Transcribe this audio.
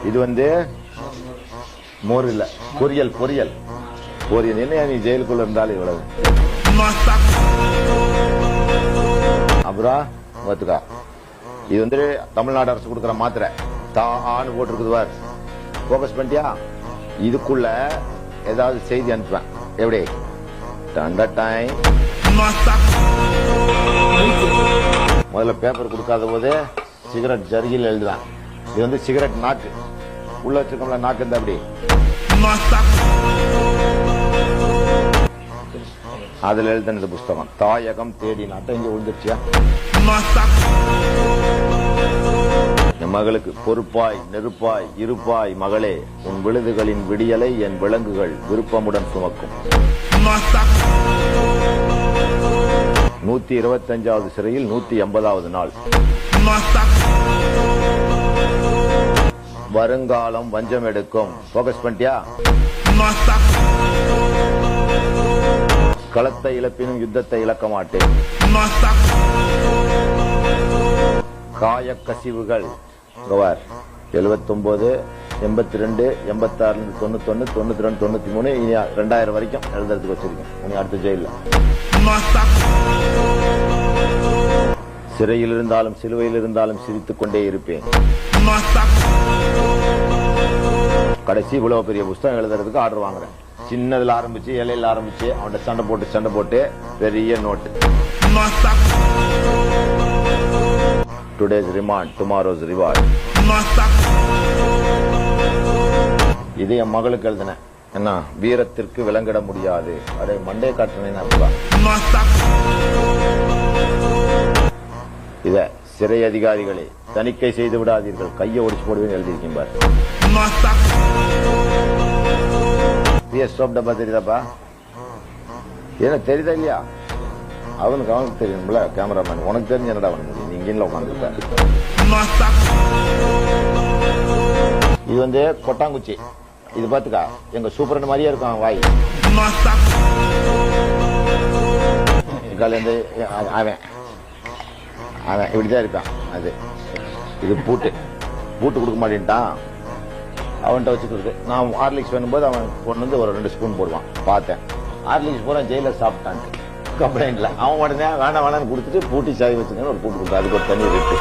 இது வந்து மோர் இல்ல, பொரியல் பொரியல் பொரியல். என்ன நீ ஜெயிலுக்குள்ள இருந்தாலும் இவ்வளவு. அப்புறம் பார்த்துக்கா, இது வந்து தமிழ்நாடு அரசு கொடுக்குற மாத்திரை. தான்னு போட்டிருக்குது பார், போக்கஸ் பண்ணிட்டியா? இதுக்குள்ள ஏதாவது செய்தி அனுப்புவேன். எப்படி டைம் முதல்ல பேப்பர் கொடுக்காத போது சிகரெட் ஜர்கில் எழுதுவேன். இது வந்து சிகரெட் நாக்கு உள்ள வச்சிருக்கோம்ல, நாக்கு இருந்தா அப்படி அதுல எழுதினது புஸ்தகம். தாயகம் தேடி நாட்டம் இங்க விழுந்துருச்சியா? என் மகளுக்கு பொறுப்பாய் நெருப்பாய் இருப்பாய் மகளே, உன் விழுதுகளின் விடியலை என் விலங்குகள் விருப்பமுடன் சுமக்கும். 125வது சிறையில் 180வது நாள். வருங்காலம் வஞ்சம் எடுக்கும். போக்கஸ் பண்ணிட்டியா? களத்தை இழப்பினும் யுத்தத்தை இழக்க மாட்டேன். காயக்கசிவுகள் 79, 82, 86, 91, 92, 93, இனி 2000 வரைக்கும் எழுதுறதுக்கு வச்சிருக்கேன். இனி அடுத்த ஜெயில சிறையில் இருந்தாலும் சிலுவையில் இருந்தாலும் சிரித்துக் கொண்டே இருப்பேன். கடைசி இவ்வளவு பெரிய புஸ்தகம் எழுதுறதுக்கு ஆர்டர் வாங்குறேன். சின்னதுல ஆரம்பிச்சு இலையில ஆரம்பிச்சு அவன்கிட்ட சண்டை போட்டு பெரிய note. Today's remand, tomorrow's reward. இது என் மகளுக்கு எழுதினேன். என்ன, வீரத்திற்கு விலங்கிட முடியாது. அடே மண்டே காட்டுறேன். இத சிறை அதிகாரிகளே தணிக்கை செய்து விடாதீர்கள், கையை ஒடிச்சு போடுவேன்னு எழுதியிருக்கேன் பாரு. டப்பா தெரியுதாப்பா? என்ன தெரியுதா இல்லையா? அவனுக்கு தெரியும்ல கேமராமேன். உனக்கு தெரிஞ்ச என்னடா அவனுக்கு, நீ இங்கே உட்காந்துருக்க. இது வந்து கொட்டாங்குச்சி. இது பாத்துக்கா, எங்க சூப்பரண்ட் மாதிரியே இருக்கும் வாய். அவன் இப்படிதான் இருப்பான். அது இது பூட்டு கொடுக்க மாட்டேன்ட்டான். அவன்கிட்ட வச்சுக்கிறது. நான் ஹார்லிக்ஸ் வேணும்போது அவன் கொண்டு வந்து ஒரு 2 ஸ்பூன் போடுவான். பார்த்தேன் ஹார்லிக்ஸ் பூரா ஜெயில சாப்பிட்டான். கம்ப்ளைண்ட்ல அவன் உடனே வேணாம் வேணான்னு கொடுத்துட்டு பூட்டி சாவி வச்சுக்கன்னு ஒரு பூட்டு கொடுத்தா. அதுக்கு ஒரு தனி ரேட்டு.